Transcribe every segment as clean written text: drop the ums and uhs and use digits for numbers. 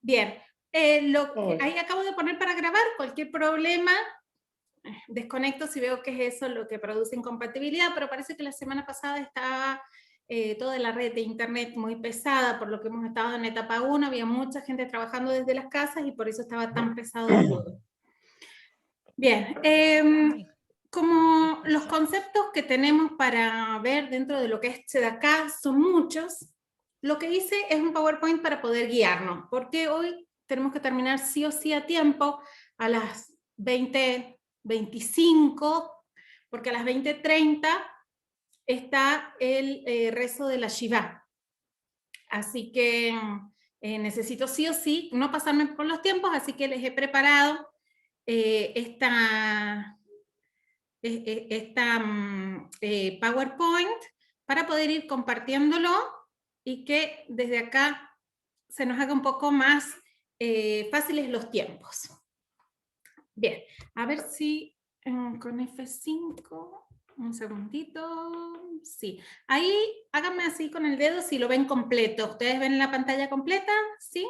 Bien, ahí acabo de poner para grabar, cualquier problema, desconecto si veo que es eso lo que produce incompatibilidad, pero parece que la semana pasada estaba toda la red de internet muy pesada, por lo que hemos estado en etapa 1, había mucha gente trabajando desde las casas y por eso estaba tan pesado todo. Bien, como los conceptos que tenemos para ver dentro de lo que es Tzedakah son muchos, lo que hice es un PowerPoint para poder guiarnos, porque hoy tenemos que terminar sí o sí a tiempo, a las 20:25, porque a las 20:30 está el rezo de la Shiva. Así que necesito sí o sí no pasarme por los tiempos, así que les he preparado esta PowerPoint para poder ir compartiéndolo y que desde acá se nos haga un poco más fáciles los tiempos. Bien, a ver si con F5, un segundito, sí. Ahí háganme así con el dedo si lo ven completo. ¿Ustedes ven la pantalla completa? ¿Sí?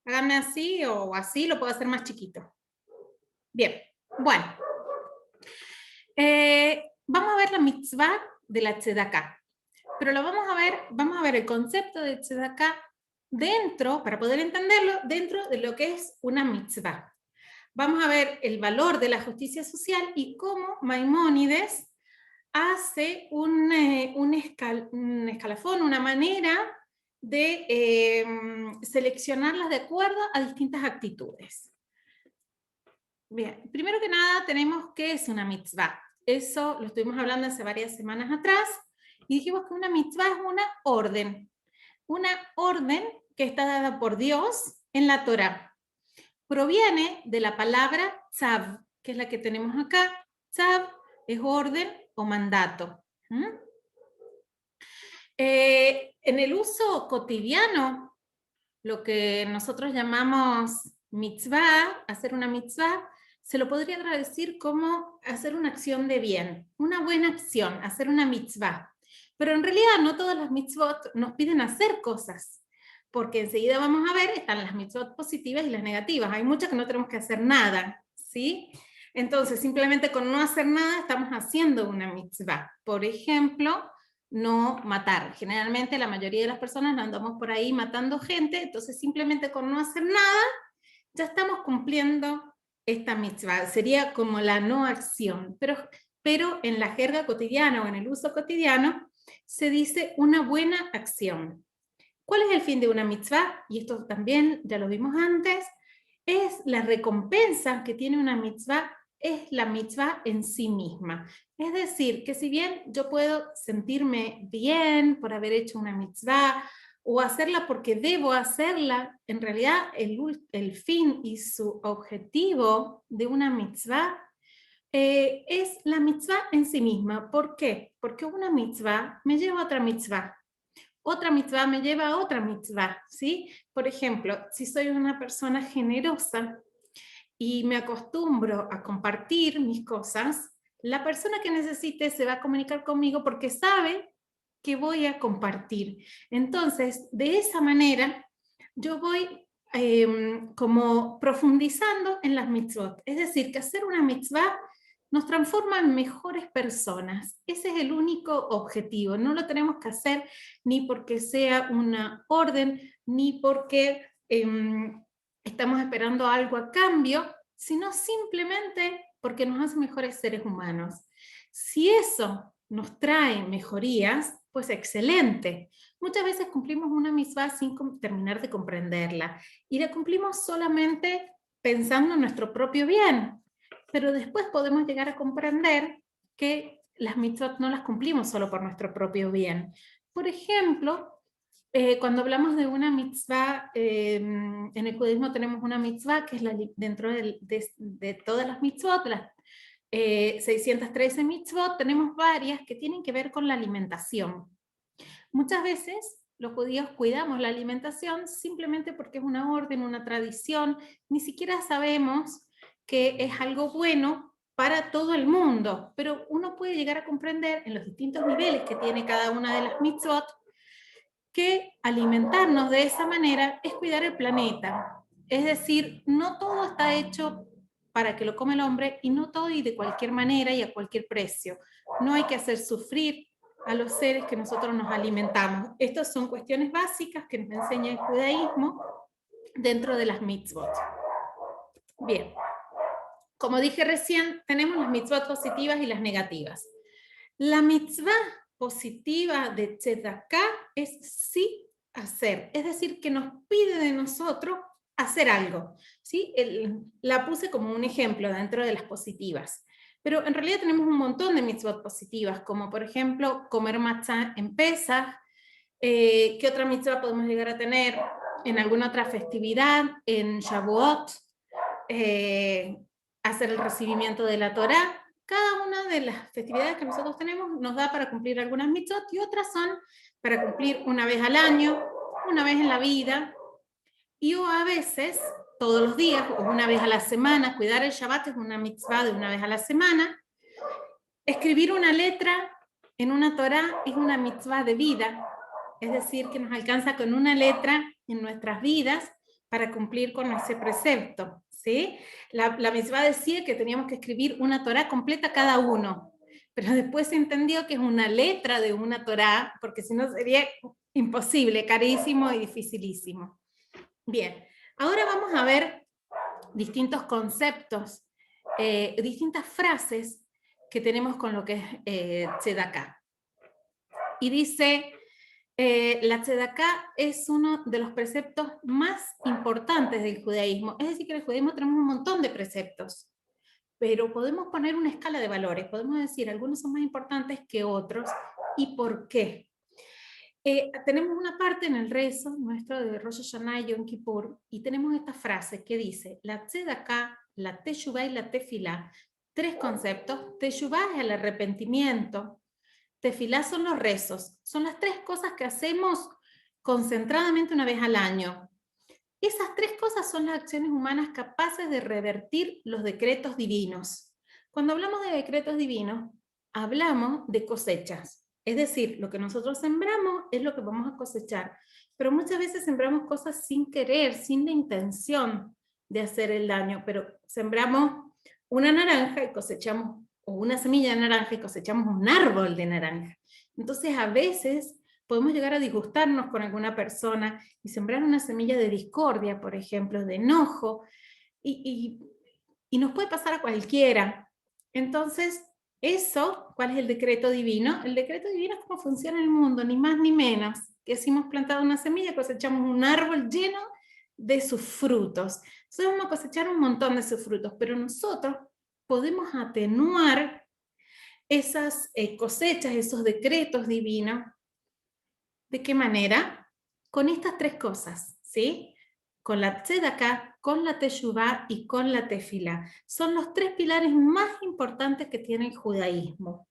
Háganme así o así, lo puedo hacer más chiquito. Bien, bueno. Vamos a ver la mitzvah de la tzedakah, pero vamos a ver el concepto de tzedakah dentro, para poder entenderlo, dentro de lo que es una mitzvah. Vamos a ver el valor de la justicia social y cómo Maimónides hace un escalafón, una manera de seleccionarlas de acuerdo a distintas actitudes. Bien, primero que nada tenemos qué es una mitzvah. Eso lo estuvimos hablando hace varias semanas atrás y dijimos que una mitzvah es una orden que está dada por Dios en la Torá. Proviene de la palabra tzav, que es la que tenemos acá. Tzav es orden o mandato. En el uso cotidiano, lo que nosotros llamamos mitzvah, hacer una mitzvah, se lo podría traducir como hacer una acción de bien, una buena acción, hacer una mitzvah. Pero en realidad no todas las mitzvot nos piden hacer cosas, porque enseguida vamos a ver, están las mitzvot positivas y las negativas. Hay muchas que no tenemos que hacer nada, ¿sí? Entonces, simplemente con no hacer nada estamos haciendo una mitzvah. Por ejemplo, no matar. Generalmente la mayoría de las personas andamos por ahí matando gente, entonces simplemente con no hacer nada ya estamos cumpliendo esta mitzvah. Sería como la no acción, pero en la jerga cotidiana o en el uso cotidiano se dice una buena acción. ¿Cuál es el fin de una mitzvah? Y esto también ya lo vimos antes, es la recompensa que tiene una mitzvah, es la mitzvah en sí misma. Es decir, que si bien yo puedo sentirme bien por haber hecho una mitzvah o hacerla porque debo hacerla, en realidad el fin y su objetivo de una mitzvah es la mitzvah en sí misma. ¿Por qué? Porque una mitzvah me lleva a otra mitzvah. Otra mitzvah me lleva a otra mitzvah, ¿sí? Por ejemplo, si soy una persona generosa y me acostumbro a compartir mis cosas, la persona que necesite se va a comunicar conmigo porque sabe que voy a compartir. Entonces, de esa manera, yo voy como profundizando en las mitzvot. Es decir, que hacer una mitzvah nos transforma en mejores personas. Ese es el único objetivo. No lo tenemos que hacer ni porque sea una orden, ni porque estamos esperando algo a cambio, sino simplemente porque nos hace mejores seres humanos. Si eso nos trae mejorías, pues excelente. Muchas veces cumplimos una mitzvah sin terminar de comprenderla y la cumplimos solamente pensando en nuestro propio bien, pero después podemos llegar a comprender que las mitzvot no las cumplimos solo por nuestro propio bien. Por ejemplo, cuando hablamos de una mitzvah, en el judaísmo tenemos una mitzvah que es dentro de todas las mitzvot, de las 613 mitzvot, tenemos varias que tienen que ver con la alimentación. Muchas veces los judíos cuidamos la alimentación simplemente porque es una orden, una tradición, ni siquiera sabemos que es algo bueno para todo el mundo, pero uno puede llegar a comprender en los distintos niveles que tiene cada una de las mitzvot que alimentarnos de esa manera es cuidar el planeta. Es decir, no todo está hecho para que lo coma el hombre y no todo y de cualquier manera y a cualquier precio. No hay que hacer sufrir a los seres que nosotros nos alimentamos. Estas son cuestiones básicas que nos enseña el judaísmo dentro de las mitzvot. Bien, como dije recién, tenemos las mitzvot positivas y las negativas. La mitzvah positiva de Tzedakah es sí hacer, es decir, que nos pide de nosotros hacer algo. ¿Sí? La puse como un ejemplo dentro de las positivas. Pero en realidad tenemos un montón de mitzvot positivas, como por ejemplo comer matzah en Pesach. ¿Qué otra mitzvah podemos llegar a tener en alguna otra festividad? En Shavuot, hacer el recibimiento de la Torá. Cada una de las festividades que nosotros tenemos nos da para cumplir algunas mitzvot y otras son para cumplir una vez al año, una vez en la vida, y o a veces todos los días o una vez a la semana. Cuidar el Shabbat es una mitzvah de una vez a la semana. Escribir una letra en una Torá es una mitzvah de vida, es decir, que nos alcanza con una letra en nuestras vidas para cumplir con ese precepto. ¿Sí? La mitzvah decía que teníamos que escribir una Torá completa cada uno, pero después se entendió que es una letra de una Torá, porque si no sería imposible, carísimo y dificilísimo. Bien, ahora vamos a ver distintos conceptos, distintas frases que tenemos con lo que es Tzedakah. Y dice, la Tzedakah es uno de los preceptos más importantes del judaísmo. Es decir, que en el judaísmo tenemos un montón de preceptos, pero podemos poner una escala de valores. Podemos decir, algunos son más importantes que otros. ¿Y por qué? Tenemos una parte en el rezo nuestro de Rosh Hashanah y Yom Kippur, y tenemos esta frase que dice, la Tzedakah, la Teshuvah y la Tefilá. Tres conceptos. Teshuvah es el arrepentimiento. Tefilá son los rezos. Son las tres cosas que hacemos concentradamente una vez al año. Esas tres cosas son las acciones humanas capaces de revertir los decretos divinos. Cuando hablamos de decretos divinos, hablamos de cosechas. Es decir, lo que nosotros sembramos es lo que vamos a cosechar. Pero muchas veces sembramos cosas sin querer, sin la intención de hacer el daño. Pero sembramos una naranja y cosechamos, o una semilla de naranja y cosechamos un árbol de naranja. Entonces, a veces podemos llegar a disgustarnos con alguna persona y sembrar una semilla de discordia, por ejemplo, de enojo, y nos puede pasar a cualquiera. Entonces, eso, ¿cuál es el decreto divino? El decreto divino es cómo funciona el mundo, ni más ni menos. Que si hemos plantado una semilla, cosechamos un árbol lleno de sus frutos. Entonces vamos a cosechar un montón de sus frutos, pero nosotros podemos atenuar esas cosechas, esos decretos divinos. ¿De qué manera? Con estas tres cosas, ¿sí? Con la Tzedakah, con la Teshuvah y con la Tefilá. Son los tres pilares más importantes que tiene el judaísmo.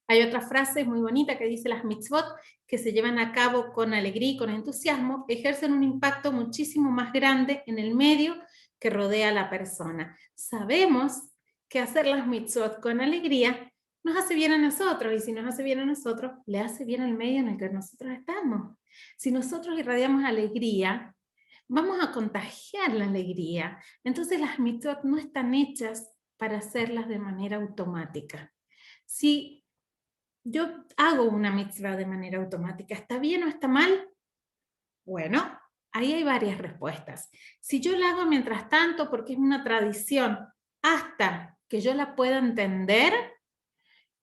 Hay otra frase muy bonita que dice: las mitzvot que se llevan a cabo con alegría y con entusiasmo ejercen un impacto muchísimo más grande en el medio que rodea a la persona. Sabemos que hacer las mitzvot con alegría nos hace bien a nosotros, y si nos hace bien a nosotros, le hace bien al medio en el que nosotros estamos. Si nosotros irradiamos alegría, vamos a contagiar la alegría. Entonces las mitzvot no están hechas para hacerlas de manera automática. Si yo hago una mitzvah de manera automática, ¿está bien o está mal? Bueno, ahí hay varias respuestas. Si yo la hago mientras tanto porque es una tradición, hasta que yo la pueda entender,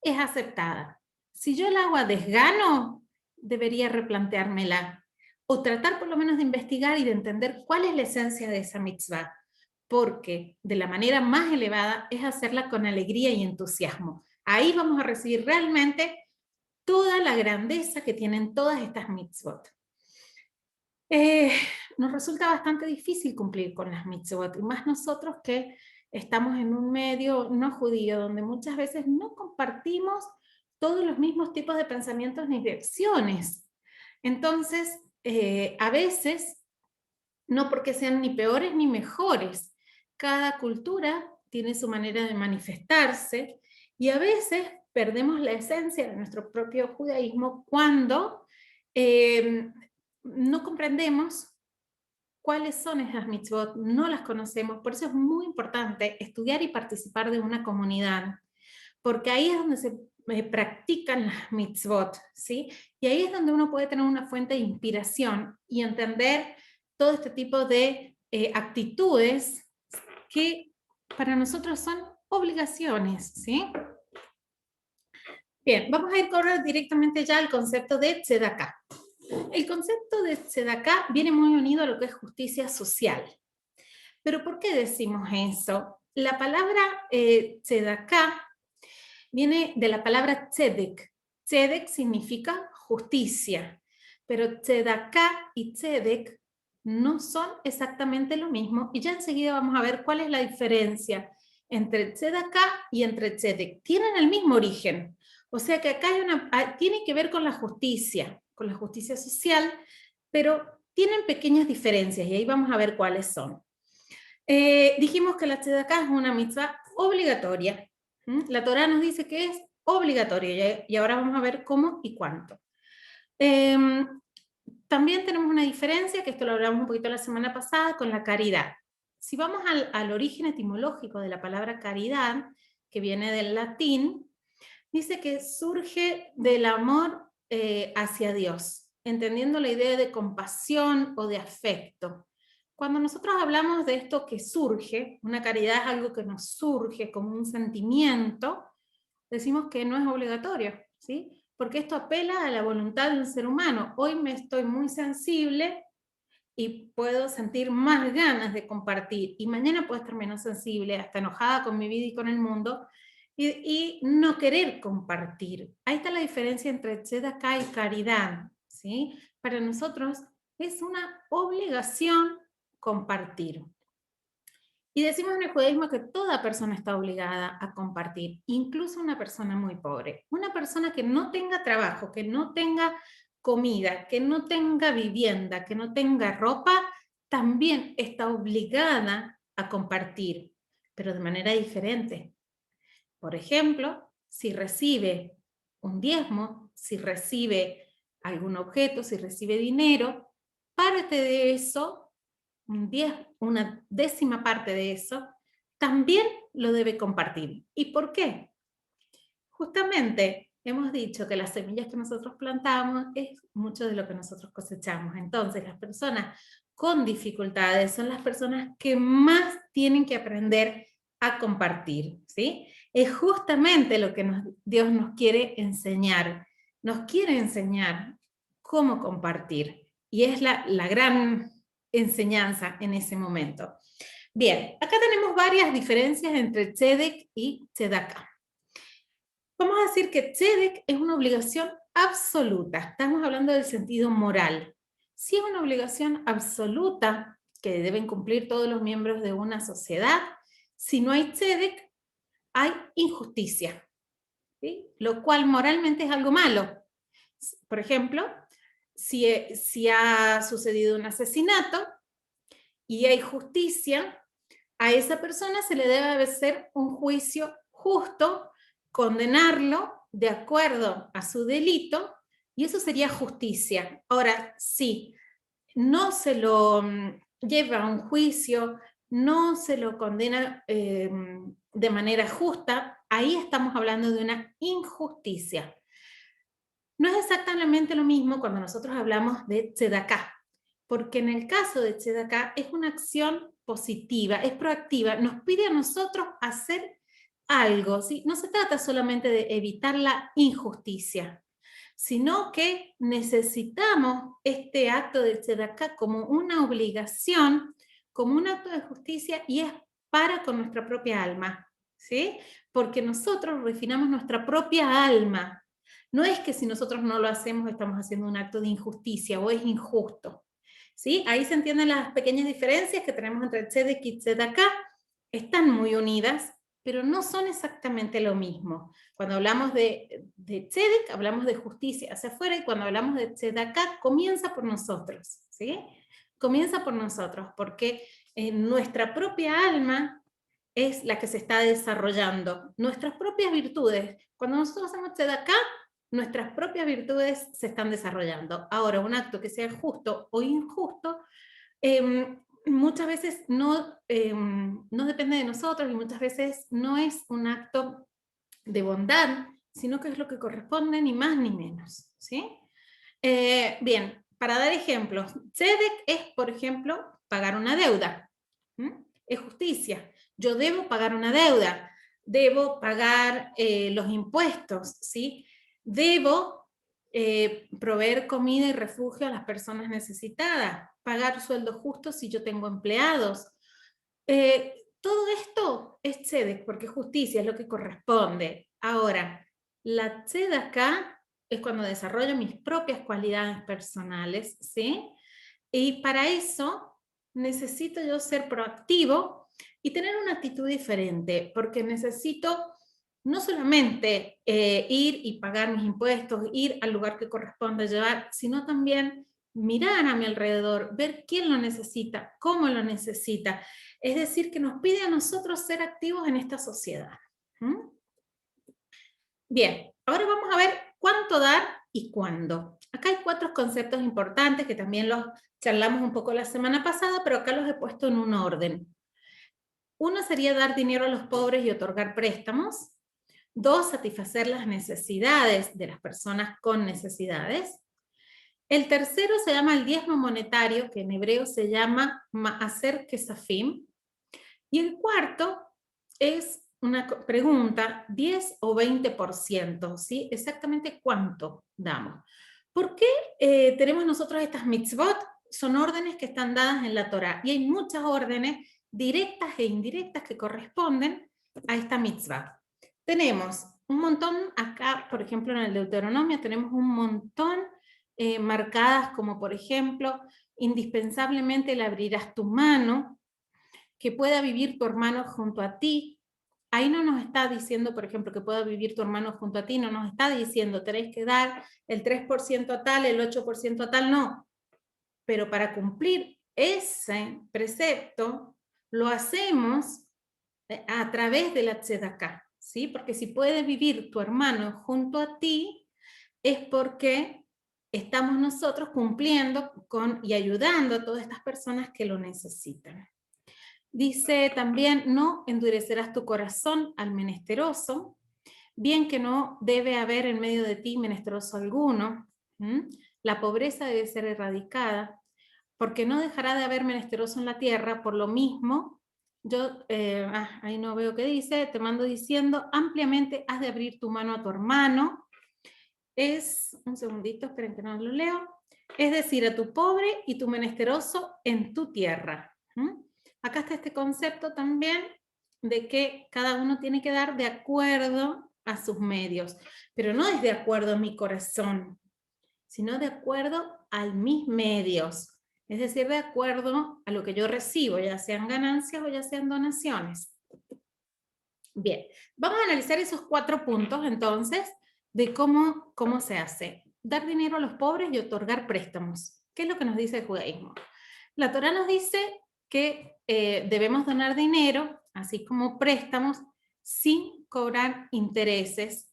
es aceptada. Si yo la hago a desgano, debería replanteármela, o tratar por lo menos de investigar y de entender cuál es la esencia de esa mitzvah, porque de la manera más elevada es hacerla con alegría y entusiasmo. Ahí vamos a recibir realmente toda la grandeza que tienen todas estas mitzvot. Nos resulta bastante difícil cumplir con las mitzvot, y más nosotros que estamos en un medio no judío, donde muchas veces no compartimos todos los mismos tipos de pensamientos ni de acciones. Entonces, a veces, no porque sean ni peores ni mejores, cada cultura tiene su manera de manifestarse, y a veces perdemos la esencia de nuestro propio judaísmo cuando no comprendemos cuáles son esas mitzvot, no las conocemos, por eso es muy importante estudiar y participar de una comunidad, porque ahí es donde se practican las mitzvot, ¿sí? Y ahí es donde uno puede tener una fuente de inspiración y entender todo este tipo de actitudes que para nosotros son obligaciones, ¿sí? Bien, vamos a ir directamente ya al concepto de tzedakah. El concepto de tzedakah viene muy unido a lo que es justicia social. ¿Pero por qué decimos eso? La palabra tzedakah viene de la palabra tzedek. Tzedek significa justicia, pero tzedakah y tzedek no son exactamente lo mismo, y ya enseguida vamos a ver cuál es la diferencia entre tzedakah y entre tzedek. Tienen el mismo origen, o sea que acá tiene que ver con la justicia social, pero tienen pequeñas diferencias, y ahí vamos a ver cuáles son. Dijimos que la tzedakah es una mitzvah obligatoria. La Torá nos dice que es obligatoria, y ahora vamos a ver cómo y cuánto. También tenemos una diferencia, que esto lo hablamos un poquito la semana pasada, con la caridad. Si vamos al origen etimológico de la palabra caridad, que viene del latín, dice que surge del amor hacia Dios, entendiendo la idea de compasión o de afecto. Cuando nosotros hablamos de esto que surge, una caridad es algo que nos surge como un sentimiento, decimos que no es obligatorio, ¿sí? Porque esto apela a la voluntad de un ser humano. Hoy me estoy muy sensible y puedo sentir más ganas de compartir, y mañana puedo estar menos sensible, hasta enojada con mi vida y con el mundo, y no querer compartir. Ahí está la diferencia entre tzedakah y caridad, ¿sí? Para nosotros es una obligación compartir. Y decimos en el judaísmo que toda persona está obligada a compartir, incluso una persona muy pobre. Una persona que no tenga trabajo, que no tenga comida, que no tenga vivienda, que no tenga ropa, también está obligada a compartir, pero de manera diferente. Por ejemplo, si recibe un diezmo, si recibe algún objeto, si recibe dinero, parte de eso, una décima parte de eso, también lo debe compartir. ¿Y por qué? Justamente hemos dicho que las semillas que nosotros plantamos es mucho de lo que nosotros cosechamos. Entonces, las personas con dificultades son las personas que más tienen que aprender a compartir, ¿sí? Es justamente lo que Dios nos quiere enseñar. Nos quiere enseñar cómo compartir. Y es la gran enseñanza en ese momento. Bien, acá tenemos varias diferencias entre tzedek y tzedakah. Vamos a decir que tzedek es una obligación absoluta. Estamos hablando del sentido moral. Si es una obligación absoluta que deben cumplir todos los miembros de una sociedad, si no hay tzedek, hay injusticia, ¿sí? Lo cual moralmente es algo malo. Por ejemplo, si ha sucedido un asesinato y hay justicia, a esa persona se le debe hacer un juicio justo, condenarlo de acuerdo a su delito, y eso sería justicia. Ahora, si no se lo lleva a un juicio, no se lo condena de manera justa, ahí estamos hablando de una injusticia. No es exactamente lo mismo cuando nosotros hablamos de tzedakah, porque en el caso de tzedakah es una acción positiva, es proactiva, nos pide a nosotros hacer algo, ¿sí? No se trata solamente de evitar la injusticia, sino que necesitamos este acto de tzedakah como una obligación, como un acto de justicia, y es para con nuestra propia alma, ¿sí? Porque nosotros refinamos nuestra propia alma. No es que si nosotros no lo hacemos estamos haciendo un acto de injusticia o es injusto, ¿sí? Ahí se entienden las pequeñas diferencias que tenemos entre tzedek y tzedakah. Están muy unidas, pero no son exactamente lo mismo. Cuando hablamos de tzedek, hablamos de justicia hacia afuera, y cuando hablamos de tzedakah, comienza por nosotros, ¿sí? Comienza por nosotros, porque nuestra propia alma es la que se está desarrollando, nuestras propias virtudes. Cuando nosotros hacemos tzedakah, nuestras propias virtudes se están desarrollando. Ahora, un acto que sea justo o injusto, muchas veces no depende de nosotros y muchas veces no es un acto de bondad, sino que es lo que corresponde, ni más ni menos, ¿sí? Bien, para dar ejemplos, tzedek es, por ejemplo, pagar una deuda. Es justicia. Yo debo pagar una deuda, debo pagar los impuestos, ¿sí? Debo proveer comida y refugio a las personas necesitadas, pagar sueldo justo si yo tengo empleados. Todo esto es tzedek, porque justicia es lo que corresponde. Ahora, la tzedakah es cuando desarrollo mis propias cualidades personales, ¿sí? Y para eso necesito yo ser proactivo y tener una actitud diferente, porque necesito no solamente ir y pagar mis impuestos, ir al lugar que corresponde llevar, sino también mirar a mi alrededor, ver quién lo necesita, cómo lo necesita. Es decir, que nos pide a nosotros ser activos en esta sociedad. Bien, ahora vamos a ver cuánto dar y cuándo. Acá hay 4 conceptos importantes que también los charlamos un poco la semana pasada, pero acá los he puesto en un orden. Uno sería dar dinero a los pobres y otorgar préstamos. 2, satisfacer las necesidades de las personas con necesidades. El tercero se llama el diezmo monetario, que en hebreo se llama Maaser Kesafim. Y el cuarto es una pregunta, 10 o 20%, ¿sí? Exactamente cuánto damos. ¿Por qué tenemos nosotros estas mitzvot? Son órdenes que están dadas en la Torá, y hay muchas órdenes directas e indirectas que corresponden a esta mitzvah. Tenemos un montón acá, por ejemplo, en el Deuteronomio tenemos un montón marcadas, como por ejemplo, indispensablemente le abrirás tu mano, que pueda vivir tu hermano junto a ti. Ahí no nos está diciendo, por ejemplo, que pueda vivir tu hermano junto a ti, no nos está diciendo tenéis que dar el 3% a tal, el 8% a tal, no. Pero para cumplir ese precepto, lo hacemos a través de la tzedakah, ¿sí? Porque si puede vivir tu hermano junto a ti, es porque estamos nosotros cumpliendo con y ayudando a todas estas personas que lo necesitan. Dice también, no endurecerás tu corazón al menesteroso, bien que no debe haber en medio de ti menesteroso alguno. La pobreza debe ser erradicada, porque no dejará de haber menesteroso en la tierra. Por lo mismo, yo, ahí no veo qué dice, te mando diciendo, ampliamente has de abrir tu mano a tu hermano. Es, un segundito, esperen que no lo leo, es decir, a tu pobre y tu menesteroso en tu tierra. Acá está este concepto también de que cada uno tiene que dar de acuerdo a sus medios, pero no es de acuerdo a mi corazón, sino de acuerdo a mis medios, es decir, de acuerdo a lo que yo recibo, ya sean ganancias o ya sean donaciones. Bien, vamos a analizar esos 4 puntos entonces de cómo se hace. Dar dinero a los pobres y otorgar préstamos. ¿Qué es lo que nos dice el judaísmo? La Torá nos dice que debemos donar dinero, así como préstamos, sin cobrar intereses.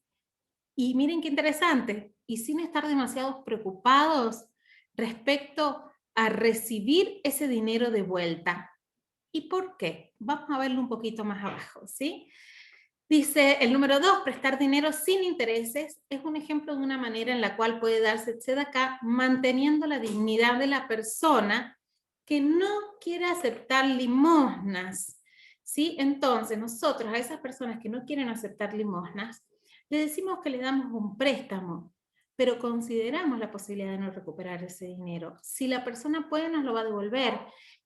Y miren qué interesante, y sin estar demasiado preocupados respecto a recibir ese dinero de vuelta. ¿Y por qué? Vamos a verlo un poquito más abajo, ¿sí? Dice el número 2, prestar dinero sin intereses, es un ejemplo de una manera en la cual puede darse tzedakah manteniendo la dignidad de la persona que no quiere aceptar limosnas, ¿sí? Entonces nosotros a esas personas que no quieren aceptar limosnas, le decimos que le damos un préstamo, pero consideramos la posibilidad de no recuperar ese dinero. Si la persona puede, nos lo va a devolver,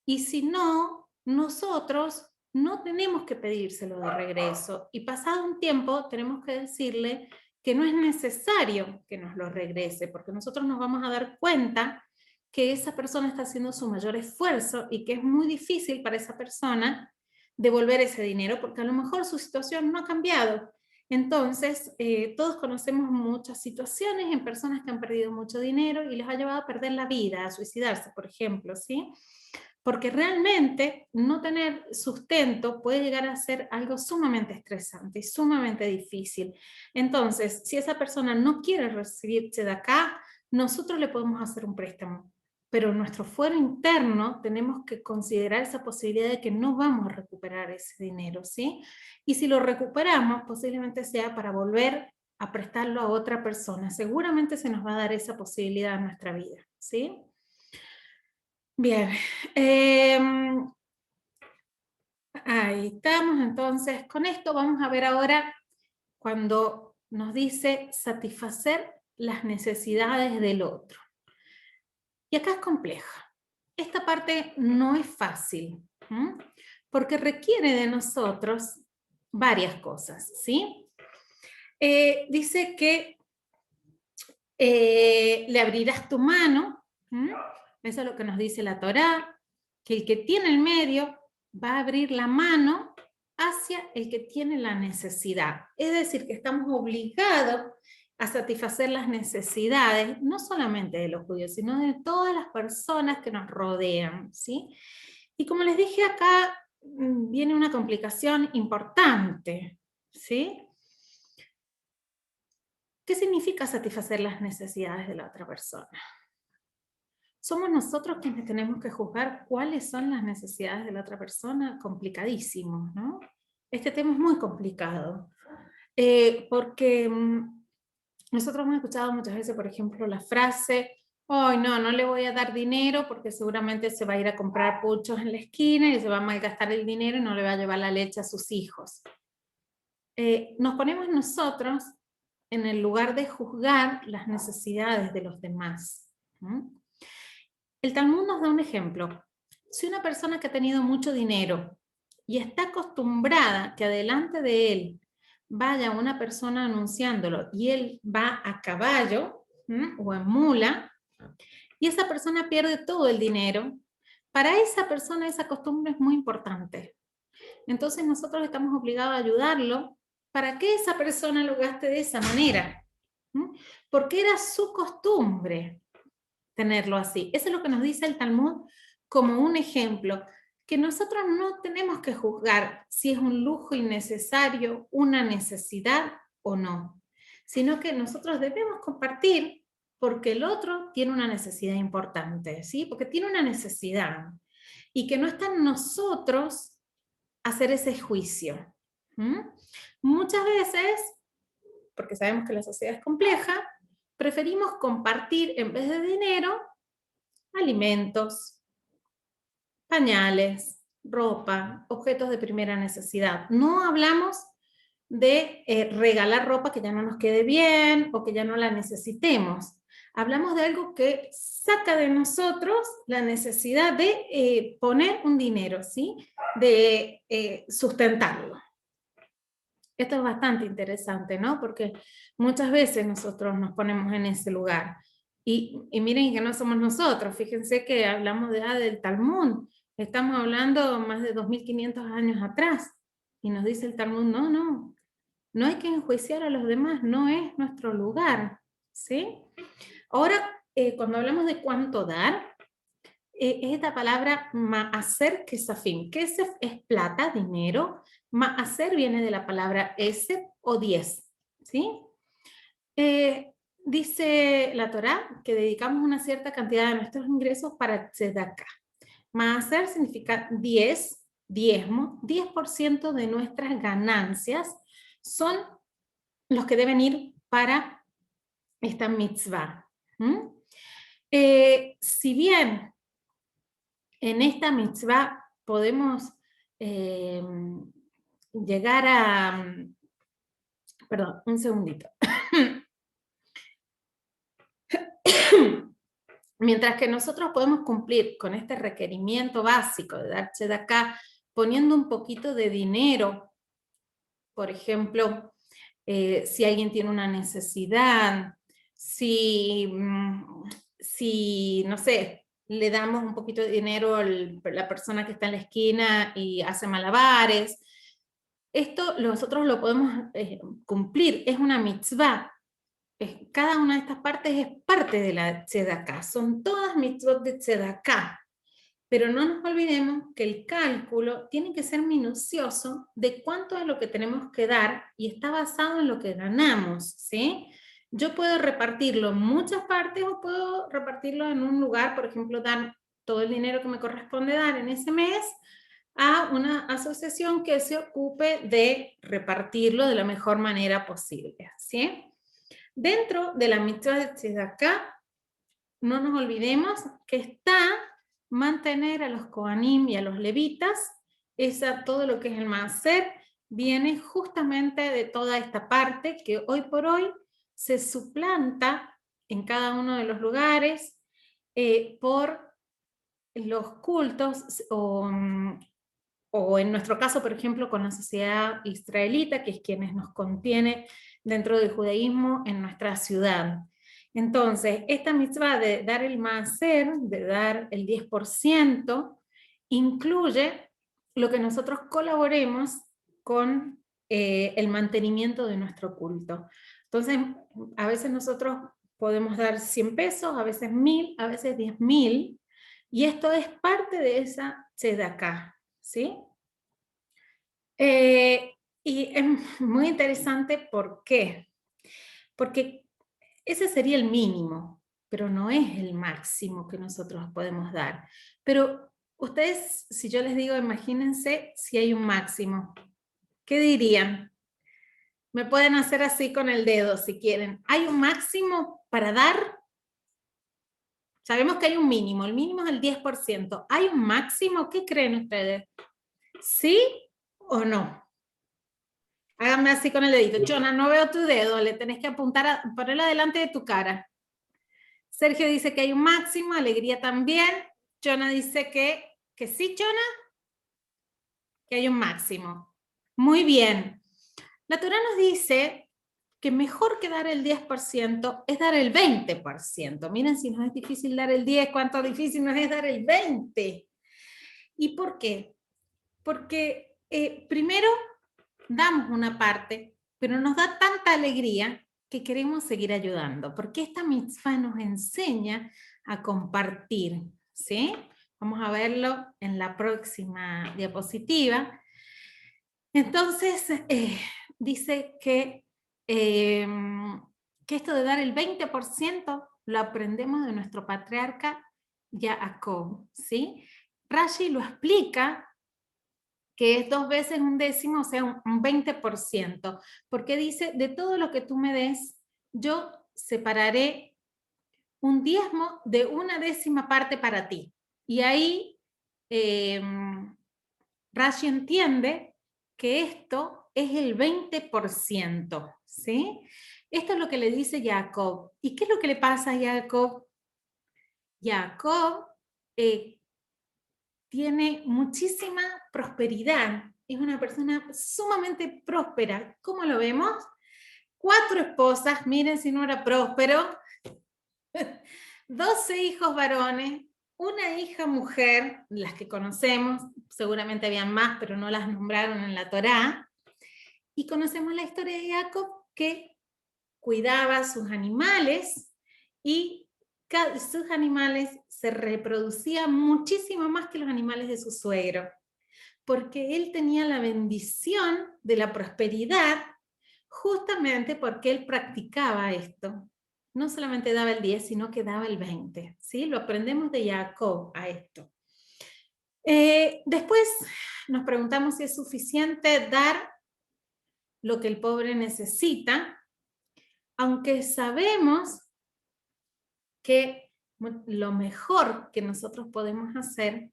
y si no, nosotros no tenemos que pedírselo de regreso, y pasado un tiempo tenemos que decirle que no es necesario que nos lo regrese, porque nosotros nos vamos a dar cuenta que esa persona está haciendo su mayor esfuerzo y que es muy difícil para esa persona devolver ese dinero, porque a lo mejor su situación no ha cambiado. Entonces, todos conocemos muchas situaciones en personas que han perdido mucho dinero y les ha llevado a perder la vida, a suicidarse, por ejemplo, ¿sí? porque realmente no tener sustento puede llegar a ser algo sumamente estresante y sumamente difícil. Entonces, si esa persona no quiere recibirse de acá, nosotros le podemos hacer un préstamo, pero en nuestro fuero interno tenemos que considerar esa posibilidad de que no vamos a recuperar ese dinero, ¿sí? Y si lo recuperamos, posiblemente sea para volver a prestarlo a otra persona. Seguramente se nos va a dar esa posibilidad en nuestra vida, ¿sí? Bien, ahí estamos. Entonces, con esto vamos a ver ahora cuando nos dice satisfacer las necesidades del otro. Y acá es compleja. Esta parte no es fácil, porque requiere de nosotros varias cosas, ¿sí? Dice que le abrirás tu mano, eso es lo que nos dice la Torá, que el que tiene el medio va a abrir la mano hacia el que tiene la necesidad. Es decir, que estamos obligados a satisfacer las necesidades, no solamente de los judíos, sino de todas las personas que nos rodean, ¿sí? Y como les dije acá, viene una complicación importante, ¿sí? ¿Qué significa satisfacer las necesidades de la otra persona? Somos nosotros quienes tenemos que juzgar cuáles son las necesidades de la otra persona. Complicadísimo, ¿no? Este tema es muy complicado, porque nosotros hemos escuchado muchas veces, por ejemplo, la frase, "Ay, no, no le voy a dar dinero porque seguramente se va a ir a comprar puchos en la esquina y se va a malgastar el dinero y no le va a llevar la leche a sus hijos". Nos ponemos nosotros en el lugar de juzgar las necesidades de los demás. El Talmud nos da un ejemplo. Si una persona que ha tenido mucho dinero y está acostumbrada que adelante de él vaya una persona anunciándolo y él va a caballo o en mula, y esa persona pierde todo el dinero, para esa persona esa costumbre es muy importante. Entonces nosotros estamos obligados a ayudarlo para que esa persona lo gaste de esa manera, porque era su costumbre tenerlo así. Eso es lo que nos dice el Talmud como un ejemplo, que nosotros no tenemos que juzgar si es un lujo innecesario, una necesidad o no, sino que nosotros debemos compartir porque el otro tiene una necesidad importante, ¿sí? Porque tiene una necesidad y que no está en nosotros hacer ese juicio. Muchas veces, porque sabemos que la sociedad es compleja, preferimos compartir en vez de dinero alimentos, pañales, ropa, objetos de primera necesidad. No hablamos de regalar ropa que ya no nos quede bien o que ya no la necesitemos. Hablamos de algo que saca de nosotros la necesidad de poner un dinero, ¿sí? De sustentarlo. Esto es bastante interesante, ¿no? Porque muchas veces nosotros nos ponemos en ese lugar. Y miren que no somos nosotros, fíjense que hablamos del Talmud, estamos hablando más de 2500 años atrás, y nos dice el Talmud, no hay que enjuiciar a los demás, no es nuestro lugar, ¿sí? Ahora, cuando hablamos de cuánto dar, es esta palabra ma'aser kesafim. Kesef es plata, dinero. Ma'aser viene de la palabra esef o 10. ¿Sí? Dice la Torá que dedicamos una cierta cantidad de nuestros ingresos para tzedakah. Ma'aser significa 10, diezmo, 10% de nuestras ganancias son los que deben ir para esta mitzvah. Si bien en esta mitzvah podemos llegar a... Perdón, un segundito. Mientras que nosotros podemos cumplir con este requerimiento básico de dar tzedakah poniendo un poquito de dinero, por ejemplo, si alguien tiene una necesidad, si no sé, le damos un poquito de dinero a la persona que está en la esquina y hace malabares. Esto nosotros lo podemos cumplir, es una mitzvah. Cada una de estas partes es parte de la tzedakah, son todas mitzvot de tzedakah. Pero no nos olvidemos que el cálculo tiene que ser minucioso de cuánto es lo que tenemos que dar y está basado en lo que ganamos, ¿sí? Yo puedo repartirlo en muchas partes o puedo repartirlo en un lugar, por ejemplo, dar todo el dinero que me corresponde dar en ese mes a una asociación que se ocupe de repartirlo de la mejor manera posible, ¿sí? Dentro de la mitzvah de Tzedakah, no nos olvidemos que está mantener a los Kohanim y a los levitas, todo lo que es el maaser, viene justamente de toda esta parte que hoy por hoy se suplanta en cada uno de los lugares por los cultos o en nuestro caso, por ejemplo, con la sociedad israelita, que es quienes nos contiene dentro del judaísmo en nuestra ciudad. Entonces, esta mitzvah de dar el maaser, de dar el 10%, incluye lo que nosotros colaboremos con el mantenimiento de nuestro culto. Entonces, a veces nosotros podemos dar 100 pesos, a veces 1000, a veces 10.000, y esto es parte de esa tzedakah, ¿sí? Y es muy interesante, ¿por qué? Porque ese sería el mínimo, pero no es el máximo que nosotros podemos dar. Pero ustedes, si yo les digo, imagínense si hay un máximo, ¿qué dirían? Me pueden hacer así con el dedo si quieren. ¿Hay un máximo para dar? Sabemos que hay un mínimo, el mínimo es el 10%. ¿Hay un máximo? ¿Qué creen ustedes? ¿Sí o no? Háganme así con el dedito. Jonah, no veo tu dedo, le tenés que apuntar, ponerlo delante de tu cara. Sergio dice que hay un máximo, Alegría también. Jonah dice que sí, Jonah, que hay un máximo. Muy bien. La Torá nos dice que mejor que dar el 10% es dar el 20%. Miren si nos es difícil dar el 10, cuánto difícil nos es dar el 20. ¿Y por qué? Porque primero damos una parte, pero nos da tanta alegría que queremos seguir ayudando, porque esta mitzvah nos enseña a compartir, ¿sí? Vamos a verlo en la próxima diapositiva. Entonces, dice que esto de dar el 20% lo aprendemos de nuestro patriarca Jacob, ¿sí? Rashi lo explica que es 2 veces un décimo, o sea, un 20%, porque dice, de todo lo que tú me des, yo separaré un diezmo de una décima parte para ti. Y ahí Rashi entiende que esto es el 20%, ¿sí? Esto es lo que le dice Jacob. ¿Y qué es lo que le pasa a Jacob? Jacob tiene muchísima prosperidad, es una persona sumamente próspera. ¿Cómo lo vemos? 4 esposas, miren si no era próspero, 12 hijos varones, una hija mujer, las que conocemos, seguramente habían más, pero no las nombraron en la Torá, y conocemos la historia de Jacob, que cuidaba sus animales y sus animales se reproducían muchísimo más que los animales de su suegro, porque él tenía la bendición de la prosperidad justamente porque él practicaba esto. No solamente daba el 10, sino que daba el 20. ¿Sí? Lo aprendemos de Jacob a esto. Después nos preguntamos si es suficiente dar lo que el pobre necesita, aunque sabemos que lo mejor que nosotros podemos hacer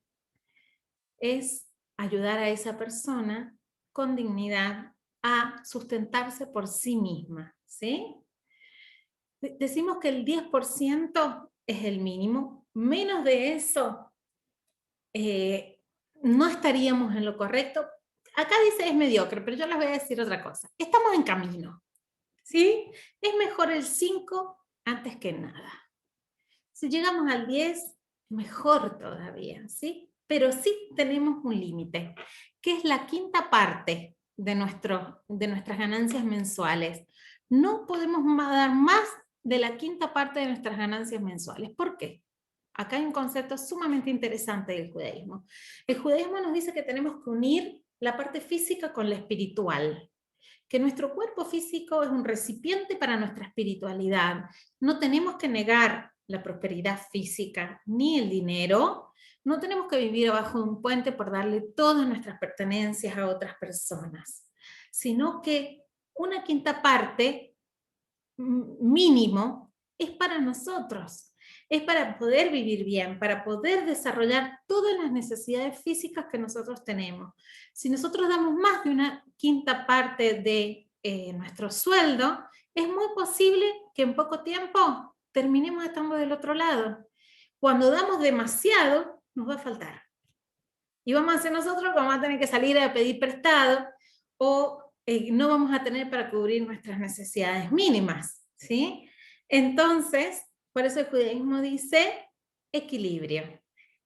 es ayudar a esa persona con dignidad a sustentarse por sí misma, ¿sí? Decimos que el 10% es el mínimo, menos de eso no estaríamos en lo correcto. Acá dice es mediocre, pero yo les voy a decir otra cosa. Estamos en camino, ¿sí? Es mejor el 5 antes que nada. Si llegamos al 10, mejor todavía, ¿sí? Pero sí tenemos un límite, que es la quinta parte de nuestras ganancias mensuales. No podemos dar más de la quinta parte de nuestras ganancias mensuales. ¿Por qué? acá hay un concepto sumamente interesante del judaísmo. El judaísmo nos dice que tenemos que unir la parte física con la espiritual, que nuestro cuerpo físico es un recipiente para nuestra espiritualidad. No tenemos que negar la prosperidad física ni el dinero, no tenemos que vivir abajo de un puente por darle todas nuestras pertenencias a otras personas, sino que una quinta parte mínimo es para nosotros, es para poder vivir bien, para poder desarrollar todas las necesidades físicas que nosotros tenemos. Si nosotros damos más de una quinta parte de nuestro sueldo, es muy posible que en poco tiempo terminemos estando del otro lado. Cuando damos demasiado, nos va a faltar. Y vamos a hacer nosotros, vamos a tener que salir a pedir prestado o no vamos a tener para cubrir nuestras necesidades mínimas, ¿sí? Entonces, por eso el judaísmo dice equilibrio.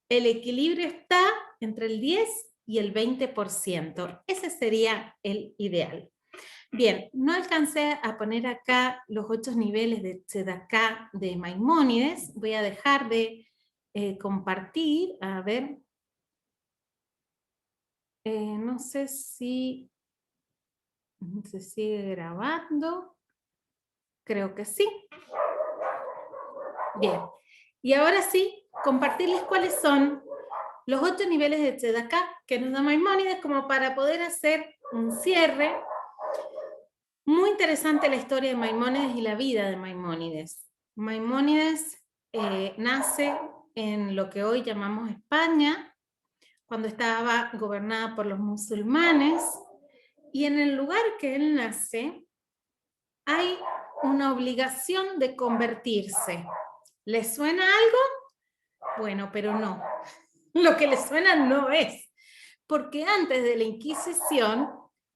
El equilibrio está entre el 10 y el 20%. Ese sería el ideal. Bien, no alcancé a poner acá los 8 niveles de Tzedaká de Maimónides. Voy a dejar de compartir, a ver. No sé si se sigue grabando. Creo que sí. Bien. Y ahora sí, compartirles cuáles son los 8 niveles de Tzedaká que nos da Maimónides como para poder hacer un cierre. Muy interesante la historia de Maimónides y la vida de Maimónides. Maimónides nace en lo que hoy llamamos España, cuando estaba gobernada por los musulmanes, y en el lugar que él nace hay una obligación de convertirse. ¿Les suena algo? Bueno, pero no. Lo que les suena no es. Porque antes de la Inquisición,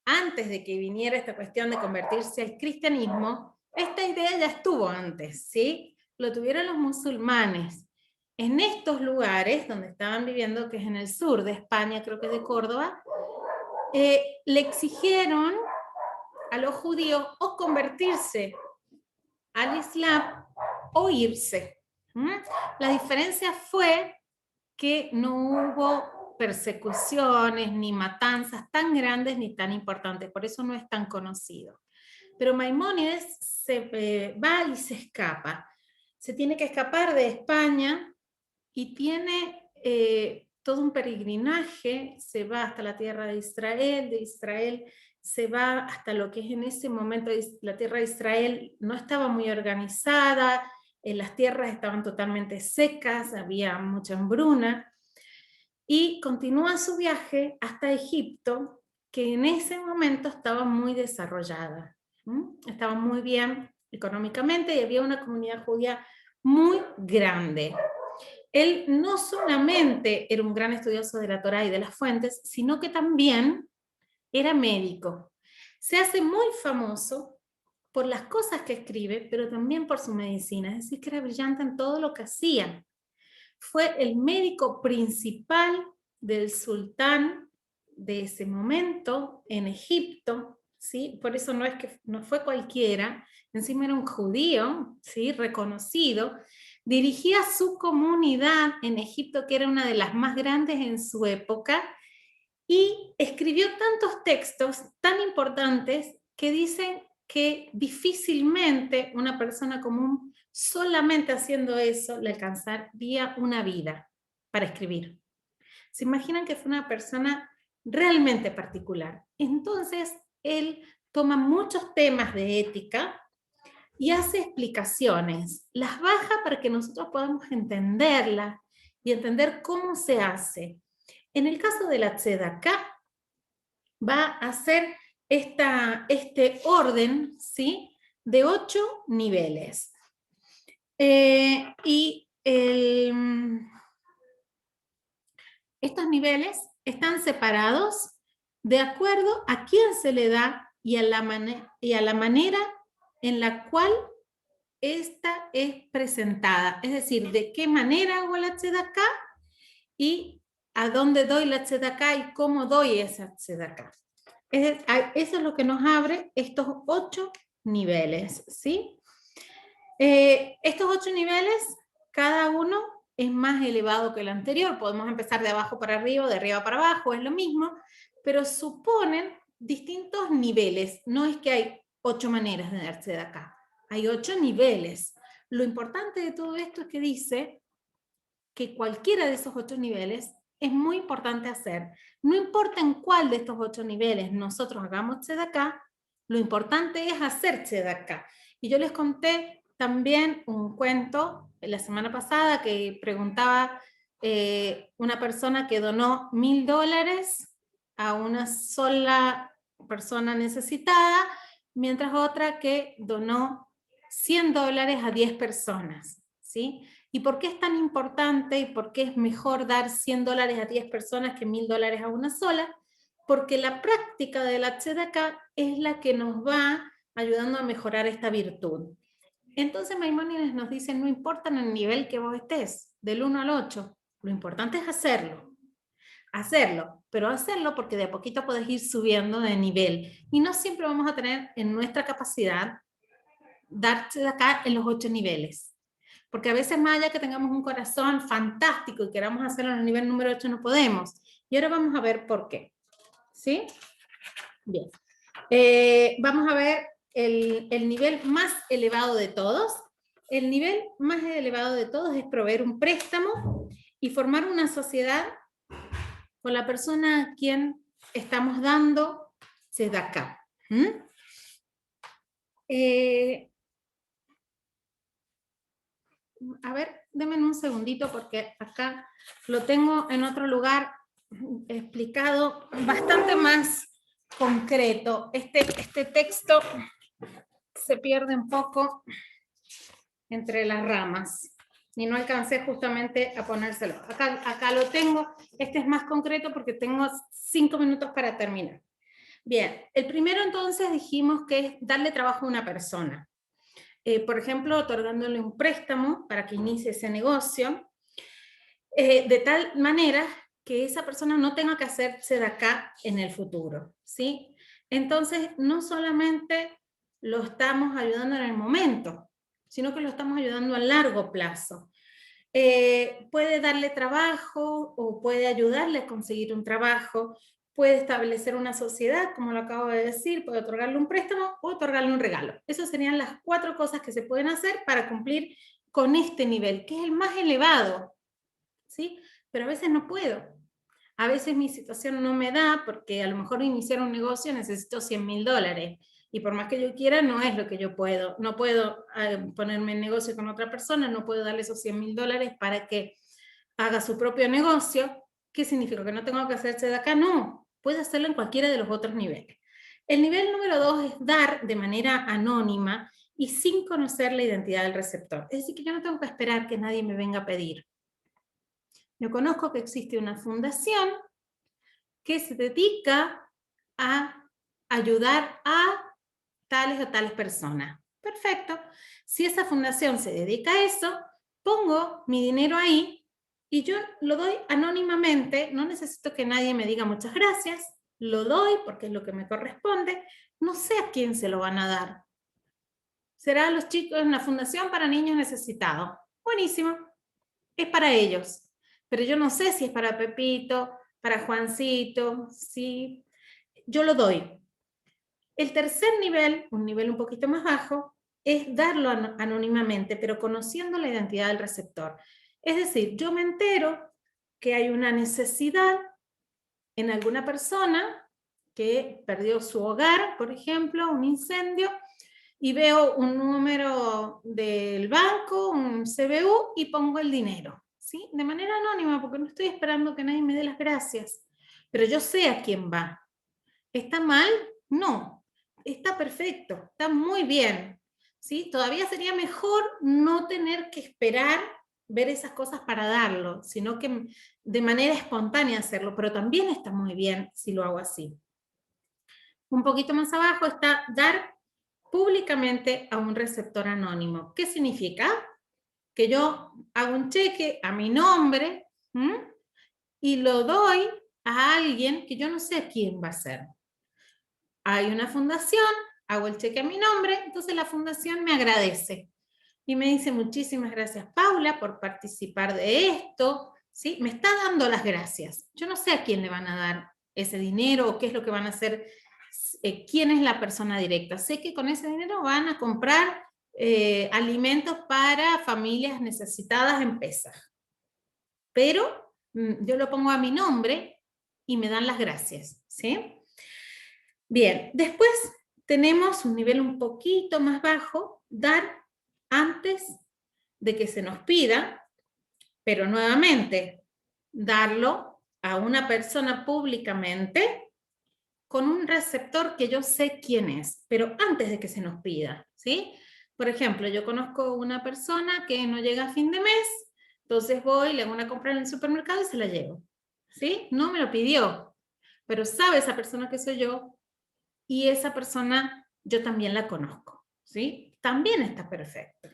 antes de que viniera esta cuestión de convertirse al cristianismo, esta idea ya estuvo antes, ¿sí? Lo tuvieron los musulmanes. En estos lugares donde estaban viviendo, que es en el sur de España, creo que es de Córdoba, le exigieron a los judíos o convertirse al Islam o irse. La diferencia fue que no hubo persecuciones ni matanzas tan grandes ni tan importantes, por eso no es tan conocido. Pero Maimónides se va y se escapa. Se tiene que escapar de España y tiene todo un peregrinaje, se va hasta la tierra de Israel se va hasta lo que es en ese momento la tierra de Israel no estaba muy organizada, las tierras estaban totalmente secas, había mucha hambruna, y continúa su viaje hasta Egipto, que en ese momento estaba muy desarrollada, estaba muy bien económicamente y había una comunidad judía muy grande. Él no solamente era un gran estudioso de la Torá y de las fuentes, sino que también era médico. Se hace muy famoso por las cosas que escribe, pero también por su medicina, es decir, que era brillante en todo lo que hacía. Fue el médico principal del sultán de ese momento en Egipto, ¿sí? Por eso no fue cualquiera, encima era un judío, ¿sí? Reconocido, dirigía su comunidad en Egipto, que era una de las más grandes en su época, y escribió tantos textos tan importantes que dicen que difícilmente una persona común solamente haciendo eso le alcanzaría una vida para escribir. ¿Se imaginan que fue una persona realmente particular? Entonces, él toma muchos temas de ética y hace explicaciones, las baja para que nosotros podamos entenderlas y entender cómo se hace. En el caso de la Tzedaká, va a hacer este orden, ¿sí? De 8 niveles. Estos niveles están separados de acuerdo a quién se le da y a la manera en la cual esta es presentada. Es decir, de qué manera hago la tzedaká y a dónde doy la tzedaká y cómo doy esa tzedaká. Eso es lo que nos abre estos 8 niveles, ¿sí? Estos 8 niveles, cada uno es más elevado que el anterior. Podemos empezar de abajo para arriba o de arriba para abajo, es lo mismo, pero suponen distintos niveles. No es que hay 8 maneras de darse de acá, hay 8 niveles. Lo importante de todo esto es que dice que cualquiera de esos 8 niveles es muy importante hacer. No importa en cuál de estos 8 niveles nosotros hagamos tzedakah, lo importante es hacer tzedakah. Y yo les conté también un cuento la semana pasada que preguntaba una persona que donó $1000 a una sola persona necesitada, mientras otra que donó $100 a 10 personas, ¿sí? ¿Y por qué es tan importante y por qué es mejor dar $100 a 10 personas que $1000 a una sola? Porque la práctica de la tzedakah es la que nos va ayudando a mejorar esta virtud. Entonces Maimónides nos dice, no importa en el nivel que vos estés, del 1 al 8, lo importante es hacerlo. Pero hacerlo porque de a poquito podés ir subiendo de nivel. Y no siempre vamos a tener en nuestra capacidad dar tzedakah en los 8 niveles. Porque a veces más allá que tengamos un corazón fantástico y queramos hacerlo en el nivel número 8, no podemos. Y ahora vamos a ver por qué. ¿Sí? Bien. Vamos a ver el nivel más elevado de todos. El nivel más elevado de todos es proveer un préstamo y formar una sociedad con la persona a quien estamos dando tzedakah. A ver, denme un segundito porque acá lo tengo en otro lugar explicado bastante más concreto. Este texto se pierde un poco entre las ramas y no alcancé justamente a ponérselo. Acá lo tengo. Este es más concreto porque tengo 5 minutos para terminar. Bien, el primero entonces dijimos que es darle trabajo a una persona. Por ejemplo, otorgándole un préstamo para que inicie ese negocio, de tal manera que esa persona no tenga que hacer tzedakah en el futuro, ¿sí? Entonces, no solamente lo estamos ayudando en el momento, sino que lo estamos ayudando a largo plazo. Puede darle trabajo o puede ayudarle a conseguir un trabajo, puede establecer una sociedad, como lo acabo de decir, puede otorgarle un préstamo o otorgarle un regalo. Esas serían las 4 cosas que se pueden hacer para cumplir con este nivel, que es el más elevado, ¿sí? Pero a veces no puedo. A veces mi situación no me da porque a lo mejor iniciar un negocio necesito $100.000 y por más que yo quiera no es lo que yo puedo. No puedo ponerme en negocio con otra persona, no puedo darle esos $100.000 para que haga su propio negocio. ¿Qué significa? ¿Que no tengo que hacerse de acá? No, puede hacerlo en cualquiera de los otros niveles. El nivel número 2 es dar de manera anónima y sin conocer la identidad del receptor. Es decir, que yo no tengo que esperar que nadie me venga a pedir. Yo conozco que existe una fundación que se dedica a ayudar a tales o tales personas. Perfecto. Si esa fundación se dedica a eso, pongo mi dinero ahí y yo lo doy anónimamente. No necesito que nadie me diga muchas gracias. Lo doy porque es lo que me corresponde. No sé a quién se lo van a dar. Será a los chicos en la Fundación para Niños Necesitados. Buenísimo. Es para ellos. Pero yo no sé si es para Pepito, para Juancito, ¿sí? Yo lo doy. El tercer nivel, un nivel un poquito más bajo, es darlo anónimamente, pero conociendo la identidad del receptor. Es decir, yo me entero que hay una necesidad en alguna persona que perdió su hogar, por ejemplo, un incendio, y veo un número del banco, un CBU, y pongo el dinero, ¿sí? De manera anónima, porque no estoy esperando que nadie me dé las gracias, pero yo sé a quién va. ¿Está mal? No. Está perfecto, está muy bien, ¿sí? Todavía sería mejor no tener que esperar ver esas cosas para darlo, sino que de manera espontánea hacerlo, pero también está muy bien si lo hago así. Un poquito más abajo está dar públicamente a un receptor anónimo. ¿Qué significa? Que yo hago un cheque a mi nombre y lo doy a alguien que yo no sé a quién va a ser. Hay una fundación, hago el cheque a mi nombre, entonces la fundación me agradece. y me dice, muchísimas gracias Paula por participar de esto, ¿sí? Me está dando las gracias. Yo no sé a quién le van a dar ese dinero o qué es lo que van a hacer, quién es la persona directa. Sé que con ese dinero van a comprar alimentos para familias necesitadas en Pesaj. Pero yo lo pongo a mi nombre y me dan las gracias, ¿sí? Bien, después tenemos un nivel un poquito más bajo, dar antes de que se nos pida, pero nuevamente, darlo a una persona públicamente con un receptor que yo sé quién es, pero antes de que se nos pida, ¿sí? Por ejemplo, yo conozco una persona que no llega a fin de mes, entonces voy, le hago una compra en el supermercado y se la llevo, ¿sí? No me lo pidió, pero sabe esa persona que soy yo y esa persona yo también la conozco, ¿sí? También está perfecto.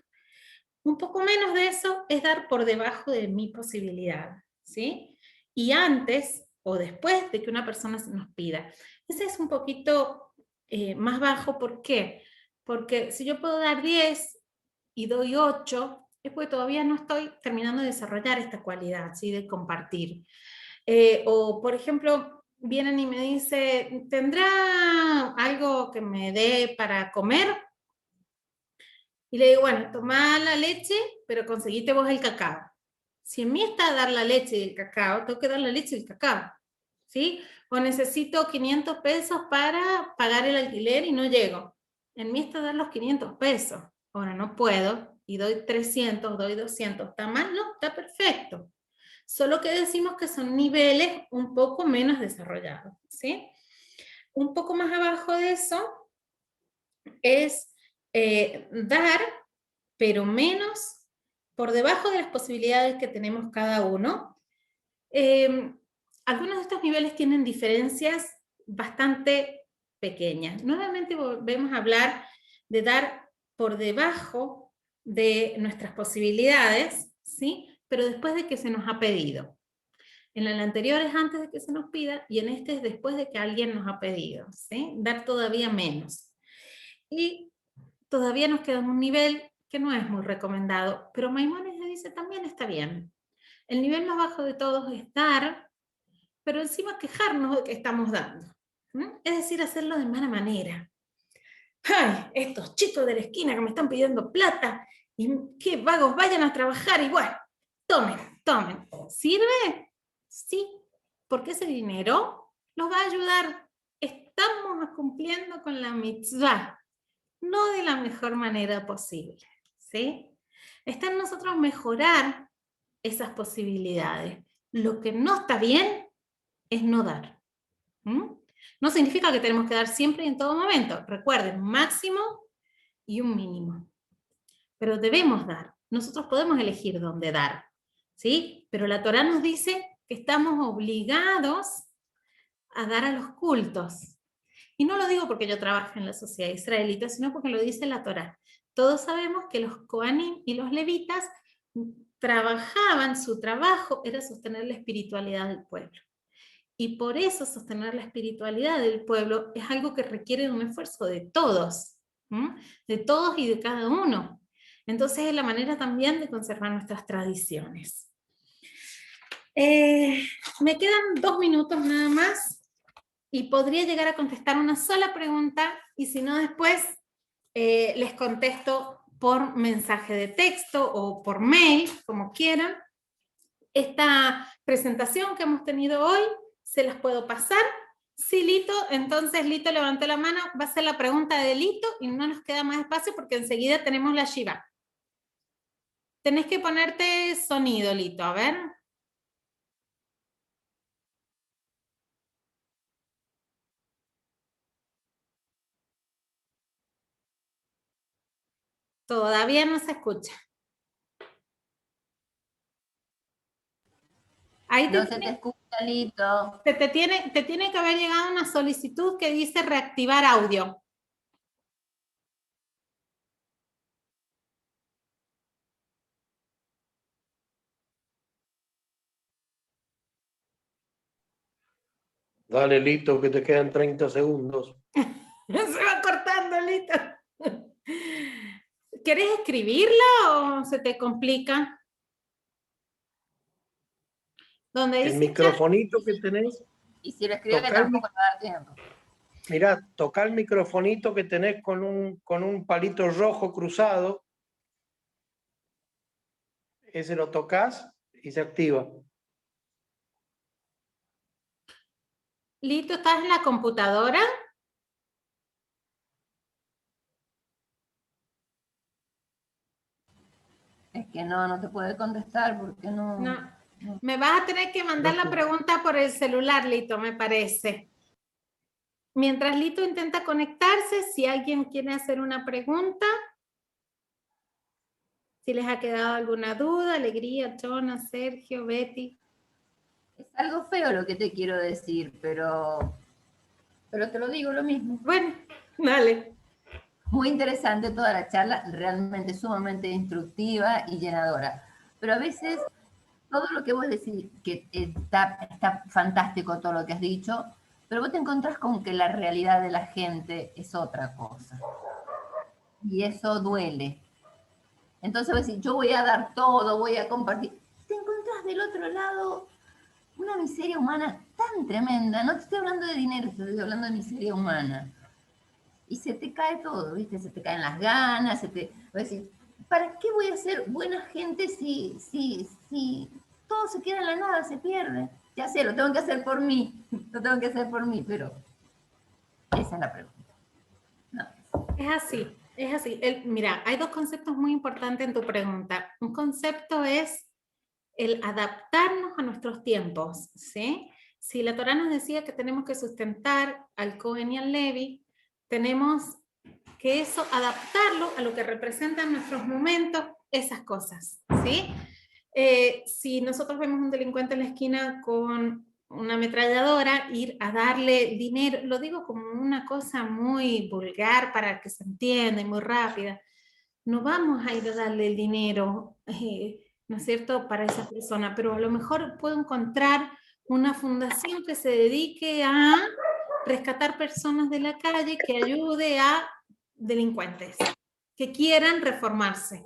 Un poco menos de eso es dar por debajo de mi posibilidad, ¿sí? Y antes o después de que una persona se nos pida. Ese es un poquito más bajo, ¿por qué? Porque si yo puedo dar 10 y doy 8, es porque todavía no estoy terminando de desarrollar esta cualidad, ¿sí? De compartir. O, por ejemplo, vienen y me dicen, ¿tendrá algo que me dé para comer? Y le digo, bueno, tomá la leche, pero conseguite vos el cacao. Si en mí está dar la leche y el cacao, tengo que dar la leche y el cacao, ¿sí? O necesito 500 pesos para pagar el alquiler y no llego. En mí está dar los 500 pesos. Ahora no puedo y doy 300, doy 200. ¿Está mal? No, está perfecto. Solo que decimos que son niveles un poco menos desarrollados, ¿sí? Un poco más abajo de eso es dar, pero menos, por debajo de las posibilidades que tenemos cada uno. Algunos de estos niveles tienen diferencias bastante pequeñas. Nuevamente volvemos a hablar de dar por debajo de nuestras posibilidades, ¿sí? Pero después de que se nos ha pedido. En el anterior es antes de que se nos pida y en este es después de que alguien nos ha pedido, ¿sí? Dar todavía menos. Y todavía nos queda un nivel que no es muy recomendado, pero Maimónides dice también está bien. El nivel más bajo de todos es dar, pero encima quejarnos de que estamos dando. Es decir, hacerlo de mala manera. ¡Ay! Estos chicos de la esquina que me están pidiendo plata, y qué vagos, vayan a trabajar y bueno, tomen, tomen. ¿Sirve? Sí, porque ese dinero los va a ayudar. Estamos cumpliendo con la mitzvah, no de la mejor manera posible, ¿sí? Está en nosotros mejorar esas posibilidades. Lo que no está bien es no dar. No significa que tenemos que dar siempre y en todo momento. Recuerden, un máximo y un mínimo. Pero debemos dar. Nosotros podemos elegir dónde dar, ¿sí? Pero la Torá nos dice que estamos obligados a dar a los cultos. Y no lo digo porque yo trabaje en la sociedad israelita, sino porque lo dice la Torá. Todos sabemos que los Kohanim y los levitas trabajaban, su trabajo era sostener la espiritualidad del pueblo. Y por eso sostener la espiritualidad del pueblo es algo que requiere un esfuerzo de todos, de todos y de cada uno. Entonces es la manera también de conservar nuestras tradiciones. Me quedan 2 minutos nada más y podría llegar a contestar una sola pregunta y si no después les contesto por mensaje de texto o por mail, como quieran. Esta presentación que hemos tenido hoy se las puedo pasar. Sí, Lito, entonces Lito levantó la mano, va a ser la pregunta de Lito y no nos queda más espacio porque enseguida tenemos la Shiva. Tenés que ponerte sonido, Lito, a ver. Todavía no se escucha. Ahí no se te escucha, Lito. te tiene que haber llegado una solicitud que dice reactivar audio. Dale, Lito, que te quedan 30 segundos. Se va cortando, Lito. ¿Querés escribirla o se te complica? Donde El dice microfonito que tenés, Y si lo escribe toca el, tampoco le va a dar tiempo. mirá, toca el microfonito que tenés con un palito rojo cruzado. Ese lo tocas y se activa. Lito, ¿estás en la computadora? Es que no te puede contestar porque no. No. Me vas a tener que mandar la pregunta por el celular, Lito, me parece. Mientras Lito intenta conectarse, si alguien quiere hacer una pregunta, si les ha quedado alguna duda, Alegría, Chona, Sergio, Betty. Es algo feo lo que te quiero decir, pero te lo digo lo mismo. Bueno, dale. Muy interesante toda la charla, realmente sumamente instructiva y llenadora. Pero a veces todo lo que vos decís, que está fantástico todo lo que has dicho, pero vos te encontrás con que la realidad de la gente es otra cosa. Y eso duele. Entonces vos decís, yo voy a dar todo, voy a compartir. Te encontrás del otro lado una miseria humana tan tremenda. No te estoy hablando de dinero, te estoy hablando de miseria humana. Y se te cae todo, ¿viste? Se te caen las ganas, vos decís, ¿para qué voy a ser buena gente si todo se queda en la nada, se pierde? Ya sé, lo tengo que hacer por mí, pero esa es la pregunta. No. Es así. Mira, hay dos conceptos muy importantes en tu pregunta. Un concepto es el adaptarnos a nuestros tiempos, ¿sí? Si la Torá nos decía que tenemos que sustentar al Cohen y al Levi, tenemos que eso, adaptarlo a lo que representan nuestros momentos, esas cosas, ¿sí? Si nosotros vemos un delincuente en la esquina con una ametralladora, ir a darle dinero, lo digo como una cosa muy vulgar para que se entienda y muy rápida, no vamos a ir a darle el dinero, ¿no es cierto?, para esa persona, pero a lo mejor puedo encontrar una fundación que se dedique a rescatar personas de la calle, que ayude a delincuentes que quieran reformarse.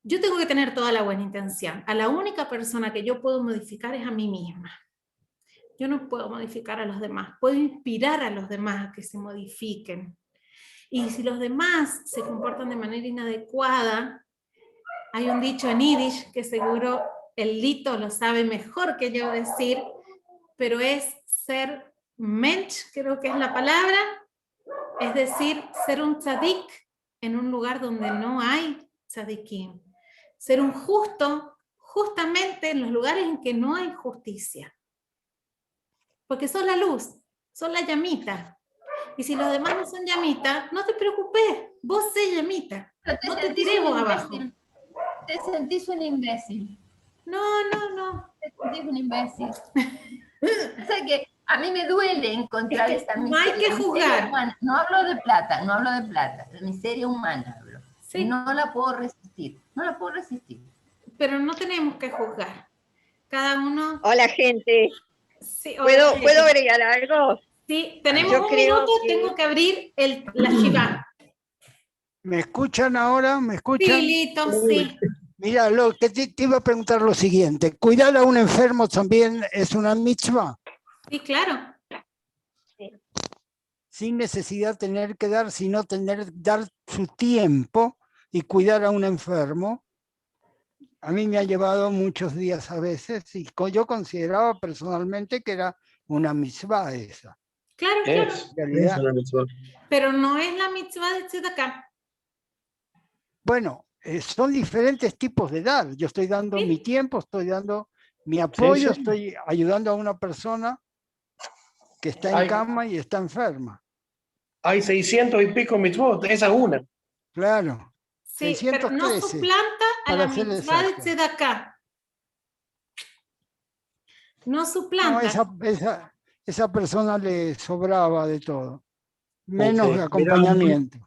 Yo tengo que tener toda la buena intención. A la única persona que yo puedo modificar es a mí misma. Yo no puedo modificar a los demás, puedo inspirar a los demás a que se modifiquen. Y si los demás se comportan de manera inadecuada, hay un dicho en Yiddish que seguro el Lito lo sabe mejor que yo decir, pero es ser mensch, creo que es la palabra, es decir, ser un tzadik en un lugar donde no hay tzadikim. Ser un justo, justamente en los lugares en que no hay justicia. Porque sos la luz, sos la llamita. Y si los demás no son llamitas, no te preocupes, vos sé llamita. No te tiré vos abajo. Te sentís un imbécil. No. Te sentís un imbécil. O sea que a mí me duele encontrar esta miseria. No hay que juzgar. Humana. No hablo de plata, la miseria humana hablo. Sí. No la puedo resistir, Pero no tenemos que juzgar. Cada uno... Hola, gente. Sí, ¿Puedo agregar algo? Sí, tenemos un minuto, tengo que abrir la Shiva. ¿Me escuchan ahora? ¿Me escuchan? Sí, Lito, sí. Mira, lo que te iba a preguntar lo siguiente. ¿Cuidar a un enfermo también es una mitzvah? Sí, claro. Sin necesidad de tener que dar, sino dar su tiempo y cuidar a un enfermo. A mí me ha llevado muchos días a veces y yo consideraba personalmente que era una mitzvah esa. Claro. Es una mitzvah. Pero no es la mitzvah de Tzedakah. Bueno, son diferentes tipos de dar. Yo estoy dando mi tiempo, estoy dando mi apoyo, Sí. estoy ayudando a una persona que está en cama y está enferma. Hay 600 y pico mitzvot, esa es una. Claro. Sí, pero no suplanta a la mitzvah de Tzedakah. No suplanta. No, esa persona le sobraba de todo, menos de Mirá, acompañamiento.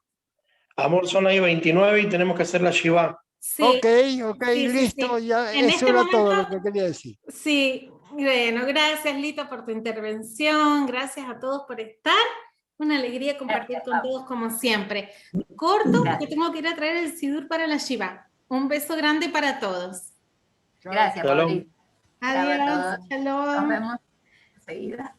Amor, son ahí 29 y tenemos que hacer la Shiva. Sí. Ok, Sí, listo, sí. ya En eso era momento, todo lo que quería decir. Sí, bueno, gracias Lito por tu intervención, gracias a todos por estar Una alegría compartir con todos como siempre. Corto porque Gracias. tengo que ir a traer el sidur para la Shiva. Un beso grande para todos. Gracias, Shalom. Paulita. Chao a Adiós. todos. Nos Shalom. vemos enseguida.